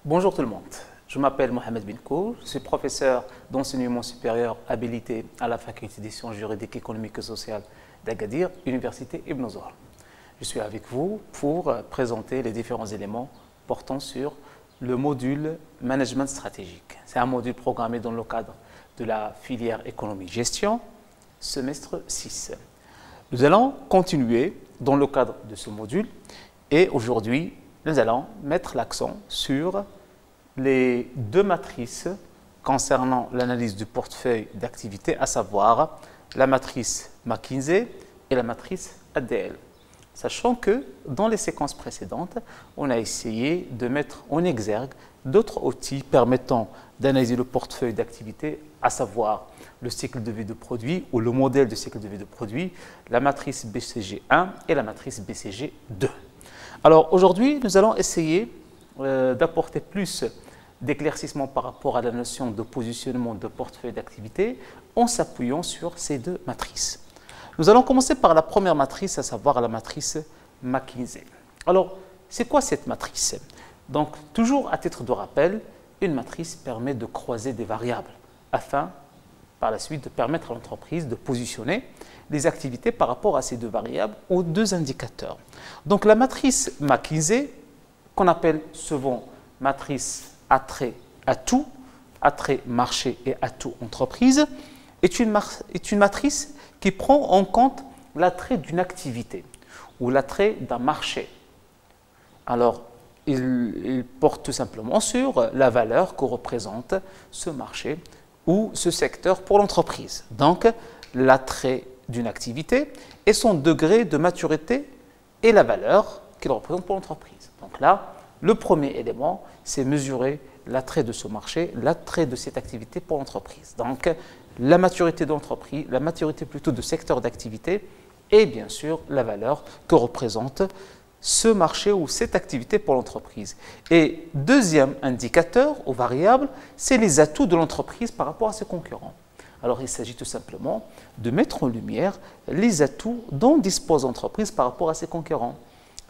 Bonjour tout le monde, je m'appelle Mohamed Benkou, je suis professeur d'enseignement supérieur habilité à la faculté des sciences juridiques, économiques et sociales d'Agadir, Université Ibn Zouhra. Je suis avec vous pour présenter les différents éléments portant sur le module Management stratégique. C'est un module programmé dans le cadre de la filière économie-gestion, semestre 6. Nous allons continuer dans le cadre de ce module et aujourd'hui, nous allons mettre l'accent sur les deux matrices concernant l'analyse du portefeuille d'activité, à savoir la matrice McKinsey et la matrice ADL. Sachant que dans les séquences précédentes, on a essayé de mettre en exergue d'autres outils permettant d'analyser le portefeuille d'activité, à savoir le cycle de vie de produit ou le modèle de cycle de vie de produit, la matrice BCG1 et la matrice BCG2. Alors aujourd'hui, nous allons essayer d'apporter plus d'éclaircissement par rapport à la notion de positionnement de portefeuille d'activité en s'appuyant sur ces deux matrices. Nous allons commencer par la première matrice, à savoir la matrice McKinsey. Alors, c'est quoi cette matrice? Donc, toujours à titre de rappel, une matrice permet de croiser des variables afin, par la suite, de permettre à l'entreprise de positionner les activités par rapport à ces deux variables ou deux indicateurs. Donc la matrice McKinsey, qu'on appelle souvent matrice attrait atout, attrait marché et atout entreprise, est une matrice qui prend en compte l'attrait d'une activité ou l'attrait d'un marché. Alors, il porte tout simplement sur la valeur que représente ce marché ou ce secteur pour l'entreprise. Donc, l'attrait d'une activité et son degré de maturité et la valeur qu'il représente pour l'entreprise. Donc là, le premier élément, c'est mesurer l'attrait de ce marché, l'attrait de cette activité pour l'entreprise. Donc, la maturité de l'entreprise, la maturité plutôt de secteur d'activité et bien sûr la valeur que représente ce marché ou cette activité pour l'entreprise. Et deuxième indicateur ou variable, c'est les atouts de l'entreprise par rapport à ses concurrents. Alors, il s'agit tout simplement de mettre en lumière les atouts dont dispose l'entreprise par rapport à ses concurrents.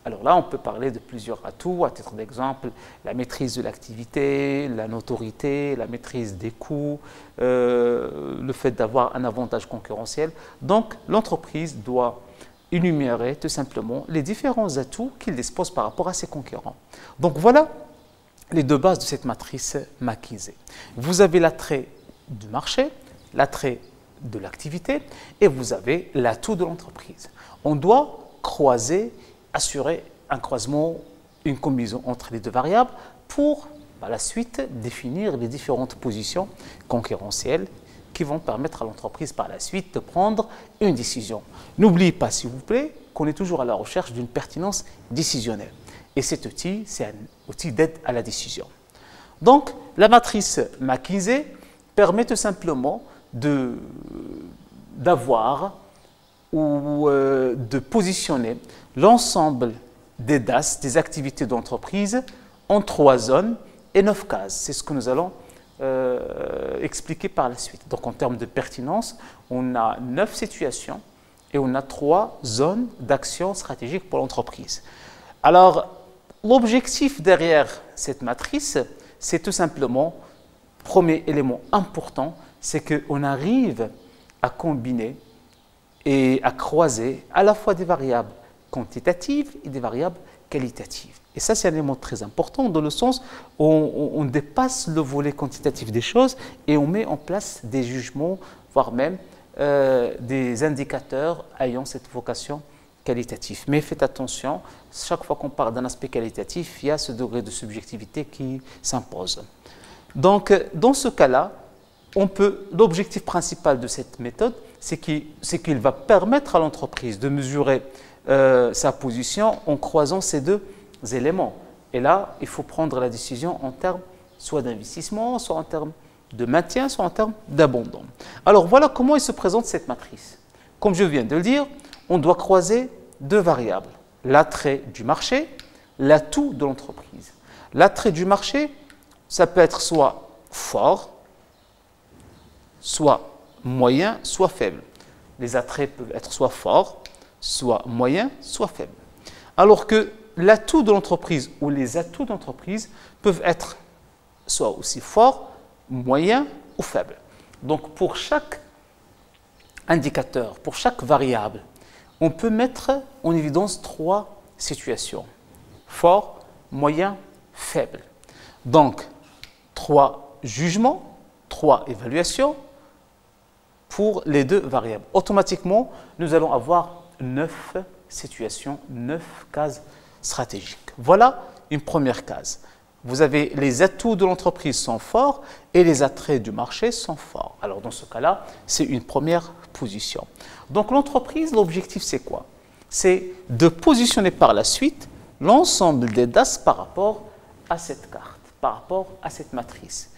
Alors là, on peut parler de plusieurs atouts, à titre d'exemple, la maîtrise de l'activité, la notoriété, la maîtrise des coûts, le fait d'avoir un avantage concurrentiel. Donc, l'entreprise doit énumérer tout simplement les différents atouts qu'il dispose par rapport à ses concurrents. Donc, voilà les deux bases de cette matrice McKinsey. Vous avez l'attrait du marché, l'attrait de l'activité et vous avez l'atout de l'entreprise. On doit croiser, assurer un croisement, une combinaison entre les deux variables pour, par la suite, définir les différentes positions concurrentielles qui vont permettre à l'entreprise par la suite de prendre une décision. N'oubliez pas, s'il vous plaît, qu'on est toujours à la recherche d'une pertinence décisionnelle. Et cet outil, c'est un outil d'aide à la décision. Donc, la matrice McKinsey permet tout simplement d'avoir ou de positionner l'ensemble des DAS, des activités d'entreprise, en 3 zones et 9 cases. C'est ce que nous allons expliquer par la suite. Donc en termes de pertinence, on a 9 situations et on a 3 zones d'action stratégique pour l'entreprise. Alors, l'objectif derrière cette matrice, c'est tout simplement, premier élément important, c'est qu'on arrive à combiner et à croiser à la fois des variables quantitatives et des variables qualitatives. Et ça, c'est un élément très important dans le sens où on dépasse le volet quantitatif des choses et on met en place des jugements, voire même des indicateurs ayant cette vocation qualitative. Mais faites attention, chaque fois qu'on parle d'un aspect qualitatif, il y a ce degré de subjectivité qui s'impose. Donc, dans ce cas-là, l'objectif principal de cette méthode, c'est qu'il va permettre à l'entreprise de mesurer sa position en croisant ces deux éléments. Et là, il faut prendre la décision en termes soit d'investissement, soit en termes de maintien, soit en termes d'abandon. Alors voilà comment il se présente cette matrice. Comme je viens de le dire, on doit croiser deux variables, l'attrait du marché, l'atout de l'entreprise. L'attrait du marché, ça peut être soit fort, soit moyen, soit faible. Les attraits peuvent être soit forts, soit moyens, soit faibles. Alors que l'atout de l'entreprise ou les atouts d'entreprise peuvent être soit aussi fort, moyen ou faible. Donc pour chaque indicateur, pour chaque variable, on peut mettre en évidence 3 situations. Fort, moyen, faible. Donc 3 jugements, 3 évaluations pour les 2 variables. Automatiquement, nous allons avoir 9 situations, 9 cases stratégiques. Voilà une première case. Vous avez les atouts de l'entreprise sont forts et les attraits du marché sont forts. Alors dans ce cas-là, c'est une première position. Donc l'entreprise, l'objectif c'est quoi? C'est de positionner par la suite l'ensemble des DAS par rapport à cette carte, par rapport à cette matrice.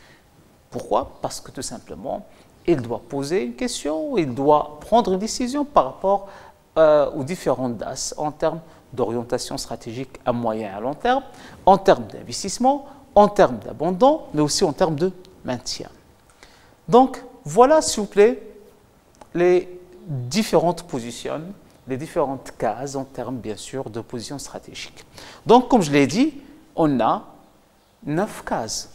Pourquoi? Parce que tout simplement, il doit poser une question, il doit prendre une décision par rapport aux différentes DAS en termes d'orientation stratégique à moyen et à long terme, en termes d'investissement, en termes d'abandon, mais aussi en termes de maintien. Donc, voilà, s'il vous plaît, les différentes positions, les différentes cases en termes, bien sûr, de position stratégique. Donc, comme je l'ai dit, on a 9 cases.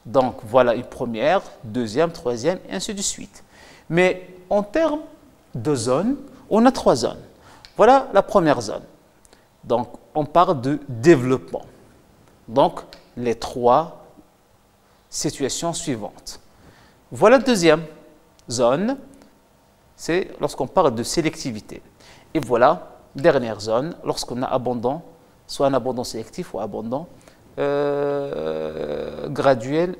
Donc, voilà une première, deuxième, troisième, et ainsi de suite. Mais en termes de zones, on a 3 zones. Voilà la première zone. Donc, on parle de développement. Donc, les 3 situations suivantes. Voilà la deuxième zone, c'est lorsqu'on parle de sélectivité. Et voilà, dernière zone, lorsqu'on a abandon, soit un abandon sélectif ou abandon graduel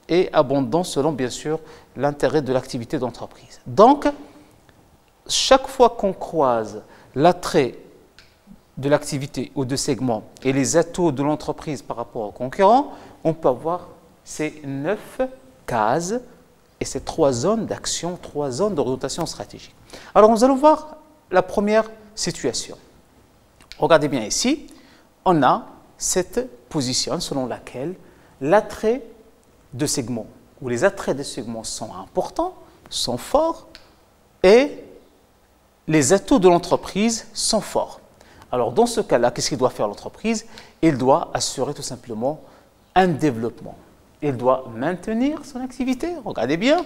et abondant selon bien sûr l'intérêt de l'activité d'entreprise. Donc, chaque fois qu'on croise l'attrait de l'activité ou de segment et les atouts de l'entreprise par rapport aux concurrents, on peut avoir ces 9 cases et ces 3 zones d'action, 3 zones d'orientation stratégique. Alors, nous allons voir la première situation. Regardez bien ici, on a cette position selon laquelle l'attrait de segment ou les attraits de segment sont importants, sont forts et les atouts de l'entreprise sont forts. Alors, dans ce cas-là, qu'est-ce qu'il doit faire l'entreprise? Il doit assurer tout simplement un développement. Il doit maintenir son activité, regardez bien.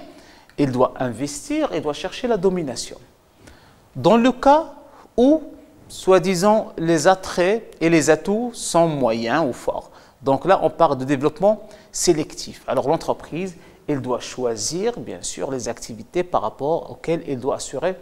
Il doit investir et doit chercher la domination. Dans le cas où, soi-disant, les attraits et les atouts sont moyens ou forts. Donc là, on parle de développement sélectif. Alors, l'entreprise, elle doit choisir, bien sûr, les activités par rapport auxquelles elle doit assurer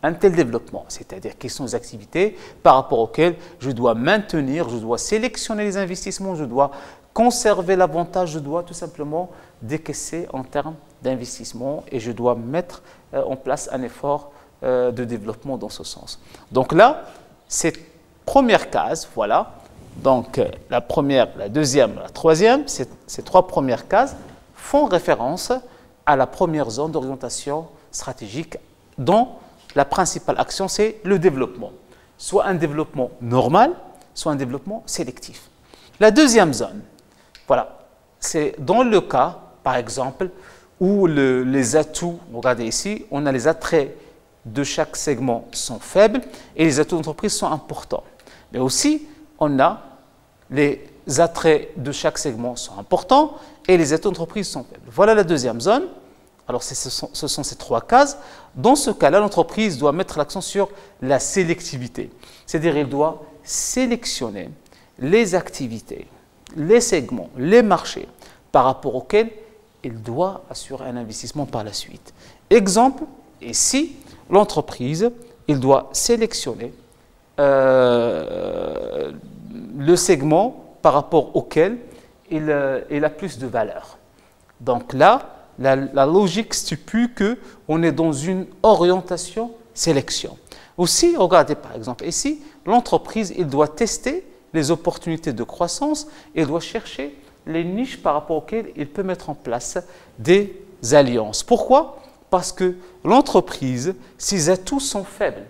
un tel développement, c'est-à-dire quelles sont les activités par rapport auxquelles je dois maintenir, je dois sélectionner les investissements, je dois conserver l'avantage, je dois tout simplement décaisser en termes d'investissement et je dois mettre en place un effort de développement dans ce sens. Donc là, cette première case, voilà, donc la première, la deuxième, la troisième, ces 3 premières cases font référence à la première zone d'orientation stratégique dont la principale action, c'est le développement. Soit un développement normal, soit un développement sélectif. La deuxième zone, voilà, c'est dans le cas, par exemple, où les atouts, regardez ici, on a les attraits de chaque segment sont faibles et les atouts d'entreprise sont importants. Mais aussi, on a les attraits de chaque segment sont importants et les atouts d'entreprise sont faibles. Voilà la deuxième zone. Alors, ce sont ces 3 cases. Dans ce cas-là, l'entreprise doit mettre l'accent sur la sélectivité. C'est-à-dire, il doit sélectionner les activités, les segments, les marchés par rapport auxquels il doit assurer un investissement par la suite. Exemple, ici, l'entreprise, il doit sélectionner le segment par rapport auquel il a plus de valeur. Donc là, la logique stipule qu'on est dans une orientation sélection. Aussi, regardez par exemple ici, l'entreprise, il doit tester les opportunités de croissance et il doit chercher les niches par rapport auxquelles il peut mettre en place des alliances. Pourquoi? Parce que l'entreprise, ses atouts sont faibles.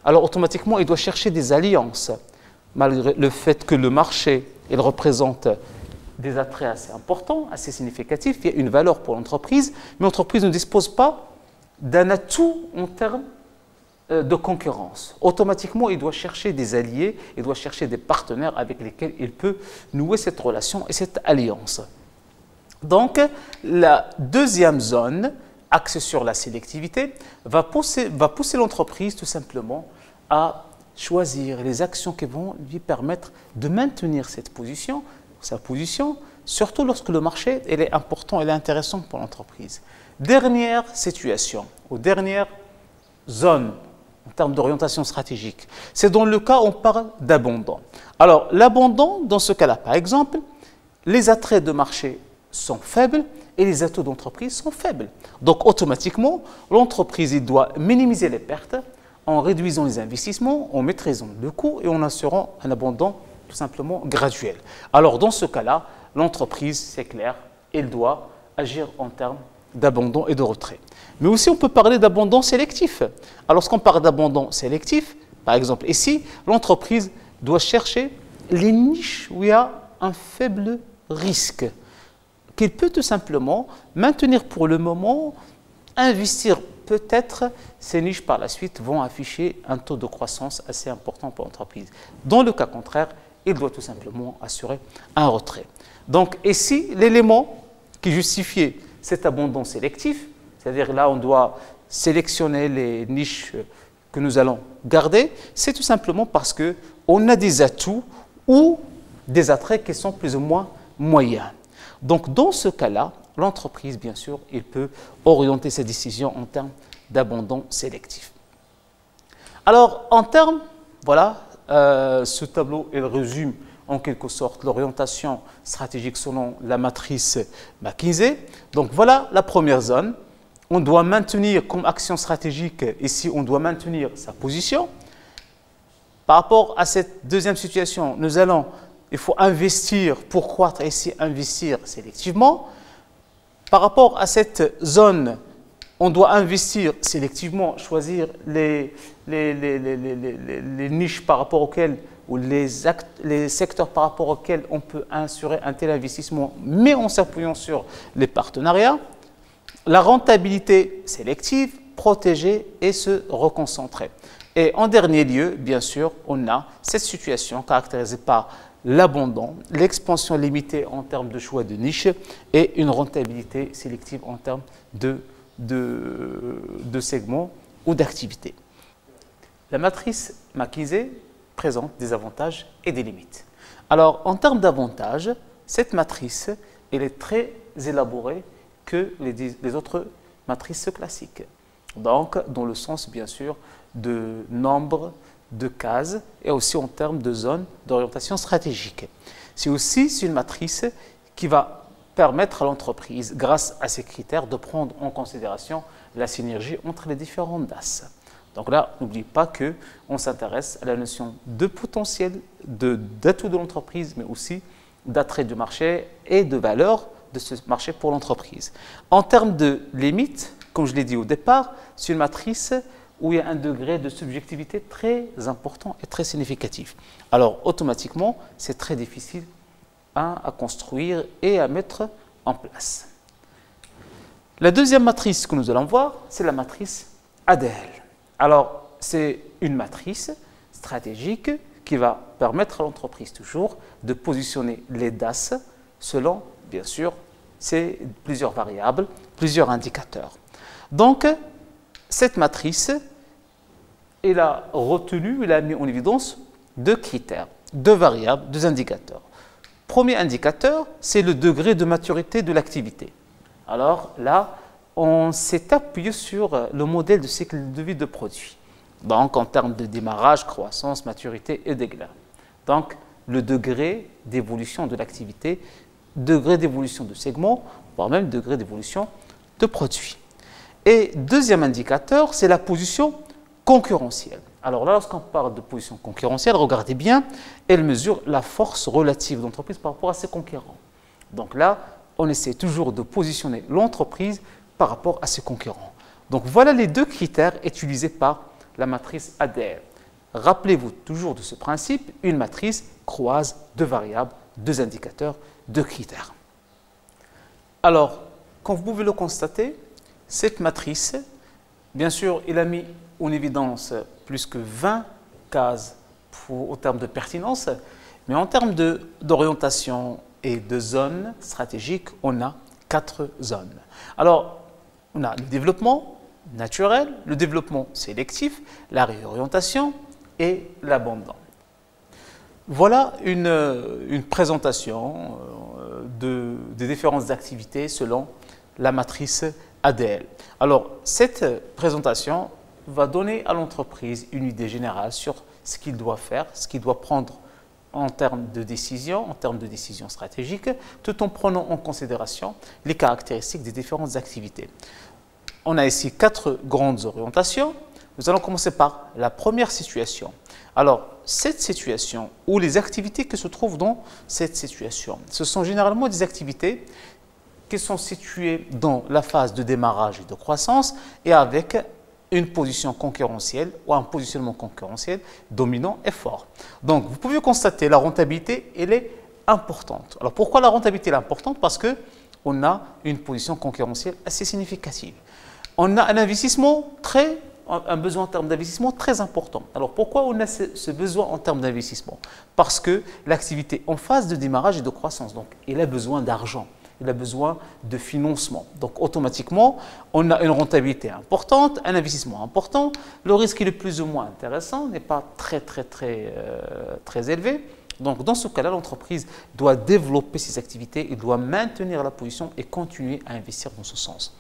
Alors automatiquement, il doit chercher des alliances, malgré le fait que le marché, il représente des attraits assez importants, assez significatifs, il y a une valeur pour l'entreprise, mais l'entreprise ne dispose pas d'un atout en termes de concurrence. Automatiquement, il doit chercher des alliés, il doit chercher des partenaires avec lesquels il peut nouer cette relation et cette alliance. Donc, la deuxième zone, axée sur la sélectivité, va pousser l'entreprise tout simplement à choisir les actions qui vont lui permettre de maintenir sa position, surtout lorsque le marché est important et intéressant pour l'entreprise. Dernière situation, ou dernière zone en termes d'orientation stratégique, c'est dans le cas où on parle d'abondant. Alors, l'abondant, dans ce cas-là, par exemple, les attraits de marché sont faibles et les atouts d'entreprise sont faibles. Donc, automatiquement, l'entreprise doit minimiser les pertes en réduisant les investissements, en maîtrisant le coût et en assurant un abondant tout simplement graduel. Alors, dans ce cas-là, l'entreprise, c'est clair, elle doit agir en termes d'abondant et de retrait. Mais aussi, on peut parler d'abondant sélectif. Alors, lorsqu'on parle d'abondant sélectif, par exemple ici, l'entreprise doit chercher les niches où il y a un faible risque, qu'il peut tout simplement maintenir pour le moment, investir peut-être, ces niches par la suite vont afficher un taux de croissance assez important pour l'entreprise. Dans le cas contraire, il doit tout simplement assurer un retrait. Donc ici, l'élément qui justifiait cet abondant sélectif, c'est-à-dire là on doit sélectionner les niches que nous allons garder, c'est tout simplement parce qu'on a des atouts ou des attraits qui sont plus ou moins moyens. Donc dans ce cas-là, l'entreprise, bien sûr, il peut orienter ses décisions en termes d'abondant sélectif. Alors en termes, voilà, ce tableau il résume en quelque sorte l'orientation stratégique selon la matrice McKinsey. Donc voilà la première zone. On doit maintenir comme action stratégique, ici on doit maintenir sa position. Par rapport à cette deuxième situation, il faut investir pour croître, ici investir sélectivement. Par rapport à cette zone, on doit investir sélectivement, choisir les niches par rapport auxquelles ou les secteurs par rapport auxquels on peut assurer un tel investissement, mais en s'appuyant sur les partenariats. La rentabilité sélective, protéger et se reconcentrer. Et en dernier lieu, bien sûr, on a cette situation caractérisée par l'abondant, l'expansion limitée en termes de choix de niche et une rentabilité sélective en termes de segments ou d'activités. La matrice McKinsey présente des avantages et des limites. Alors, en termes d'avantages, cette matrice elle est très élaborée que les autres matrices classiques. Donc, dans le sens, bien sûr, de nombre de cases et aussi en termes de zones d'orientation stratégique. C'est aussi une matrice qui va permettre à l'entreprise, grâce à ces critères, de prendre en considération la synergie entre les différentes DAS. Donc là, n'oubliez pas qu'on s'intéresse à la notion de potentiel, d'atout de l'entreprise, mais aussi d'attrait du marché et de valeur de ce marché pour l'entreprise. En termes de limites, comme je l'ai dit au départ, c'est une matrice où il y a un degré de subjectivité très important et très significatif. Alors, automatiquement, c'est très difficile à construire et à mettre en place. La deuxième matrice que nous allons voir, c'est la matrice ADL. Alors, c'est une matrice stratégique qui va permettre à l'entreprise toujours de positionner les DAS selon, bien sûr, plusieurs variables, plusieurs indicateurs. Donc, cette matrice, elle a retenu, elle a mis en évidence deux critères, deux variables, deux indicateurs. Premier indicateur, c'est le degré de maturité de l'activité. Alors là, on s'est appuyé sur le modèle de cycle de vie de produit. Donc, en termes de démarrage, croissance, maturité et déclin. Donc, le degré d'évolution de l'activité, degré d'évolution de segment, voire même degré d'évolution de produit. Et deuxième indicateur, c'est la position concurrentielle. Alors là, lorsqu'on parle de position concurrentielle, regardez bien, elle mesure la force relative de l'entreprise par rapport à ses concurrents. Donc là, on essaie toujours de positionner l'entreprise par rapport à ses concurrents. Donc voilà les deux critères utilisés par la matrice ADL. Rappelez-vous toujours de ce principe, une matrice croise deux variables, deux indicateurs, deux critères. Alors, comme vous pouvez le constater, cette matrice, bien sûr, il a mis en évidence plus que 20 cases au terme de pertinence, mais en termes d'orientation et de zones stratégiques, on a 4 zones. Alors, on a le développement naturel, le développement sélectif, la réorientation et l'abandon. Voilà une présentation des différentes activités selon la matrice ADL. Alors, cette présentation va donner à l'entreprise une idée générale sur ce qu'il doit faire, ce qu'il doit prendre en termes de décision stratégiques, tout en prenant en considération les caractéristiques des différentes activités. On a ici 4 grandes orientations. Nous allons commencer par la première situation. Alors, cette situation ou les activités qui se trouvent dans cette situation, ce sont généralement des activités qui sont situées dans la phase de démarrage et de croissance et avec une position concurrentielle ou un positionnement concurrentiel dominant et fort. Donc, vous pouvez constater la rentabilité, elle est importante. Alors, pourquoi la rentabilité est importante? Parce qu'on a une position concurrentielle assez significative. On a un besoin en termes d'investissement très important. Alors, pourquoi on a ce besoin en termes d'investissement? Parce que l'activité en phase de démarrage et de croissance, donc, elle a besoin d'argent. Il a besoin de financement. Donc, automatiquement, on a une rentabilité importante, un investissement important. Le risque est plus ou moins intéressant, n'est pas très élevé. Donc, dans ce cas-là, l'entreprise doit développer ses activités, il doit maintenir la position et continuer à investir dans ce sens.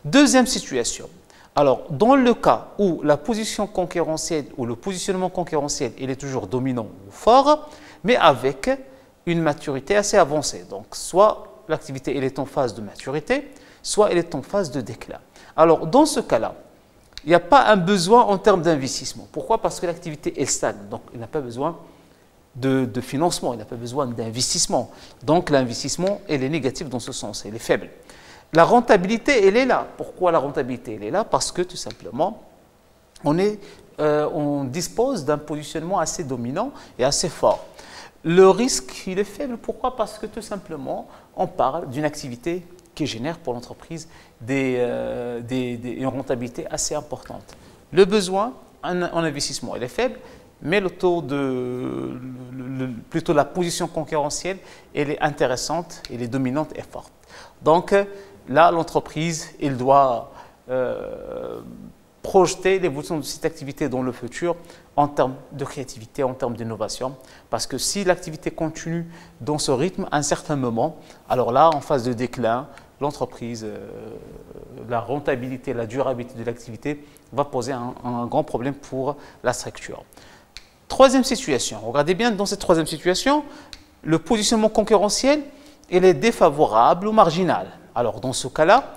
Deuxième situation. Alors, dans le cas où la position concurrentielle ou le positionnement concurrentiel, il est toujours dominant ou fort, mais avec une maturité assez avancée. Donc, soit l'activité est en phase de maturité, soit elle est en phase de déclin. Alors, dans ce cas-là, il n'y a pas un besoin en termes d'investissement. Pourquoi? Parce que l'activité est stable. Donc, il n'a pas besoin de financement, il n'a pas besoin d'investissement. Donc, l'investissement, elle est négative dans ce sens, elle est faible. La rentabilité, elle est là. Pourquoi la rentabilité, elle est là? Parce que, tout simplement, on dispose d'un positionnement assez dominant et assez fort. Le risque, il est faible. Pourquoi? Parce que tout simplement, on parle d'une activité qui génère pour l'entreprise une rentabilité assez importante. Le besoin en investissement, il est faible, mais plutôt la position concurrentielle, elle est intéressante, elle est dominante et forte. Donc là, l'entreprise, elle doit projeter l'évolution de cette activité dans le futur en termes de créativité, en termes d'innovation. Parce que si l'activité continue dans ce rythme à un certain moment, alors là, en phase de déclin, l'entreprise, la rentabilité, la durabilité de l'activité va poser un grand problème pour la structure. Troisième situation. Regardez bien, dans cette troisième situation, le positionnement concurrentiel, il est défavorable ou marginal. Alors, dans ce cas-là,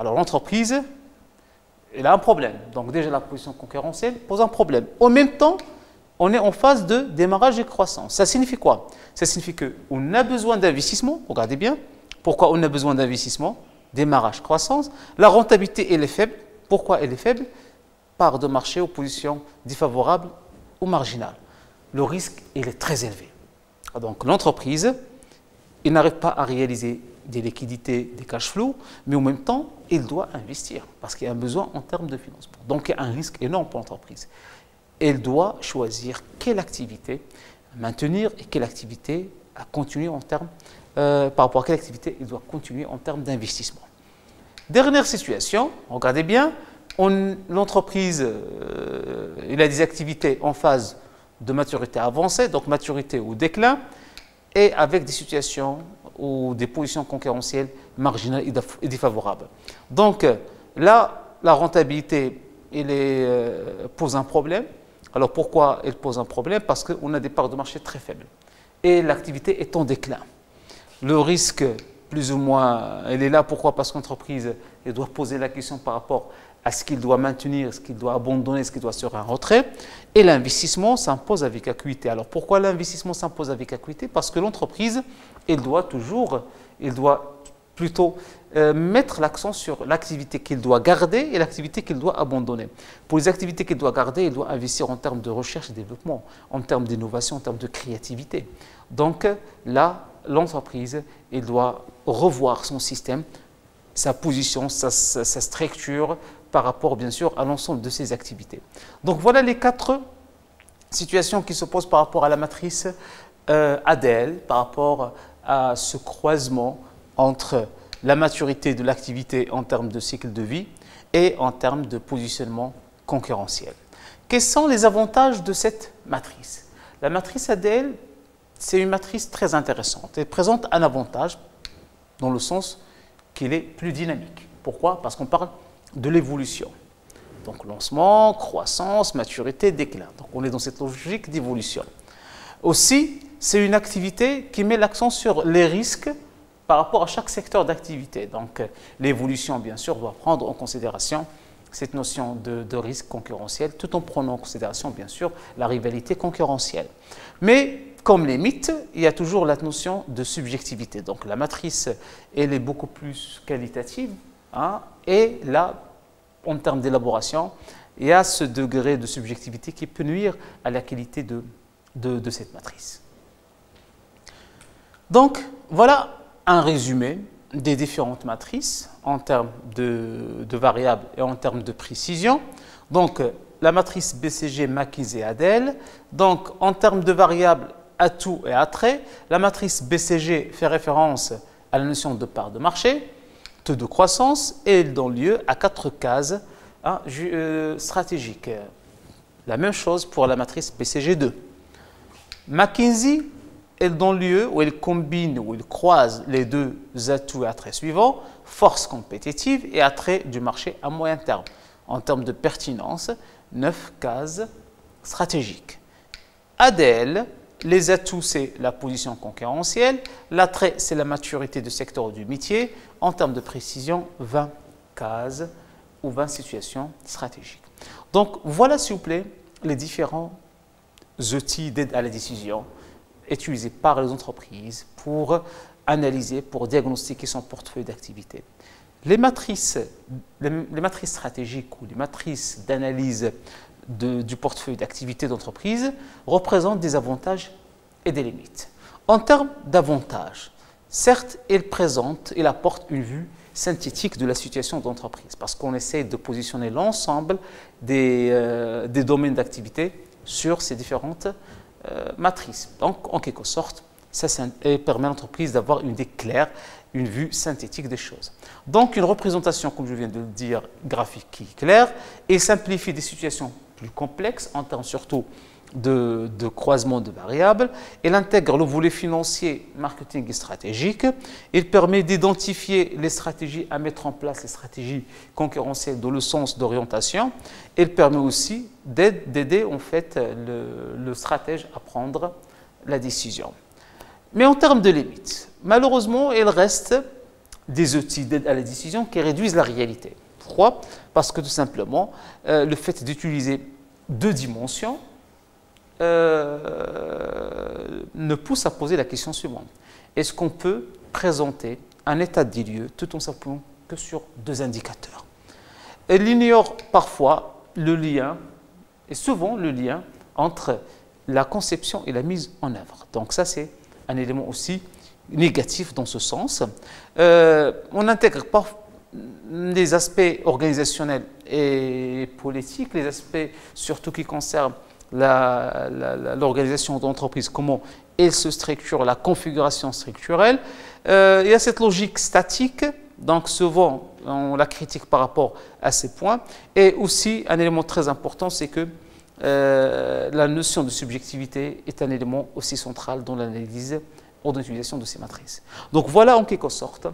l'entreprise, elle a un problème. Donc, déjà, la position concurrentielle pose un problème. En même temps, on est en phase de démarrage et croissance. Ça signifie quoi? Ça signifie qu'on a besoin d'investissement. Regardez bien. Pourquoi on a besoin d'investissement? Démarrage, croissance. La rentabilité, elle est faible. Pourquoi elle est faible? Part de marché aux positions défavorables ou marginales. Le risque, il est très élevé. Donc, l'entreprise, elle n'arrive pas à réaliser des liquidités, des cash flows, mais en même temps, il doit investir parce qu'il y a un besoin en termes de financement. Donc, il y a un risque énorme pour l'entreprise. Elle doit choisir quelle activité maintenir et quelle activité à continuer en termes, par rapport à quelle activité il doit continuer en termes d'investissement. Dernière situation, regardez bien, l'entreprise il a des activités en phase de maturité avancée, donc maturité ou déclin, et avec des situations ou des positions concurrentielles marginales et défavorables. Donc là, la rentabilité pose un problème. Alors pourquoi elle pose un problème? Parce qu'on a des parts de marché très faibles et l'activité est en déclin. Le risque, plus ou moins, elle est là. Pourquoi? Parce que l'entreprise doit poser la question par rapport à ce qu'il doit maintenir, ce qu'il doit abandonner, ce qu'il doit se faire un retrait. Et l'investissement s'impose avec acuité. Alors pourquoi l'investissement s'impose avec acuité? Parce que l'entreprise, elle doit plutôt mettre l'accent sur l'activité qu'il doit garder et l'activité qu'il doit abandonner. Pour les activités qu'il doit garder, il doit investir en termes de recherche et développement, en termes d'innovation, en termes de créativité. Donc là, l'entreprise, elle doit revoir son système, sa position, sa structure par rapport bien sûr à l'ensemble de ses activités. Donc voilà les 4 situations qui se posent par rapport à la matrice ADL, par rapport à ce croisement entre la maturité de l'activité en termes de cycle de vie et en termes de positionnement concurrentiel. Quels sont les avantages de cette matrice? La matrice ADL, c'est une matrice très intéressante. Elle présente un avantage dans le sens qu'il est plus dynamique. Pourquoi? Parce qu'on parle de l'évolution. Donc lancement, croissance, maturité, déclin. Donc on est dans cette logique d'évolution. Aussi, c'est une activité qui met l'accent sur les risques par rapport à chaque secteur d'activité. Donc l'évolution, bien sûr, doit prendre en considération cette notion de risque concurrentiel, tout en prenant en considération, bien sûr, la rivalité concurrentielle. Mais comme les mythes, il y a toujours la notion de subjectivité. Donc la matrice, elle est beaucoup plus qualitative, hein, et là, en termes d'élaboration, il y a ce degré de subjectivité qui peut nuire à la qualité de cette matrice. Donc, voilà un résumé des différentes matrices en termes de variables et en termes de précision. Donc, la matrice BCG, McKinsey, ADL. Donc, en termes de variables, atout et attrait, la matrice BCG fait référence à la notion de part de marché, taux de croissance, et elle donne lieu à 4 cases stratégiques. La même chose pour la matrice BCG2. McKinsey, elle donne lieu, ou elle combine, ou elle croise les deux atouts et attraits suivants, force compétitive et attrait du marché à moyen terme. En termes de pertinence, 9 cases stratégiques. ADL, les atouts, c'est la position concurrentielle. L'attrait, c'est la maturité du secteur ou du métier. En termes de précision, 20 cases ou 20 situations stratégiques. Donc, voilà, s'il vous plaît, les différents outils d'aide à la décision utilisés par les entreprises pour analyser, pour diagnostiquer son portefeuille d'activité. Les matrices stratégiques ou les matrices d'analyse du portefeuille d'activité d'entreprise représentent des avantages et des limites. En termes d'avantages, certes, elle apporte une vue synthétique de la situation d'entreprise parce qu'on essaie de positionner l'ensemble des domaines d'activité sur ces différentes matrices. Donc, en quelque sorte, ça permet à l'entreprise d'avoir une idée claire, une vue synthétique des choses. Donc, une représentation, comme je viens de le dire, graphique qui est claire et simplifie des situations plus complexes en termes surtout de croisement de variables. Elle intègre le volet financier, marketing et stratégique. Il permet d'identifier les stratégies à mettre en place, les stratégies concurrentielles dans le sens d'orientation. Elle permet aussi d'aider en fait le stratège à prendre la décision. Mais en termes de limites, malheureusement, il reste des outils d'aide à la décision qui réduisent la réalité. Pourquoi? Parce que tout simplement, le fait d'utiliser deux dimensions ne pousse à poser la question suivante. Est-ce qu'on peut présenter un état des lieux tout en s'appuyant que sur deux indicateurs? Elle ignore parfois le lien, et souvent le lien, entre la conception et la mise en œuvre. Donc ça, c'est un élément aussi négatif dans ce sens. On n'intègre pas les aspects organisationnels et politiques, les aspects surtout qui concernent l'organisation d'entreprise, comment elle se structure, la configuration structurelle. Il y a cette logique statique, donc souvent on la critique par rapport à ces points. Et aussi un élément très important, c'est que la notion de subjectivité est un élément aussi central dans l'analyse ou dans l'utilisation de ces matrices. Donc voilà en quelque sorte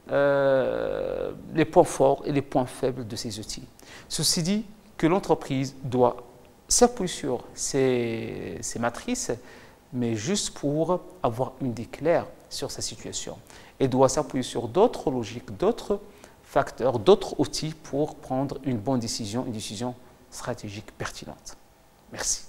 les points forts et les points faibles de ces outils. Ceci dit, que l'entreprise doit s'appuyer sur ces matrices, mais juste pour avoir une idée claire sur sa situation. Et doit s'appuyer sur d'autres logiques, d'autres facteurs, d'autres outils pour prendre une bonne décision, une décision stratégique pertinente. Merci.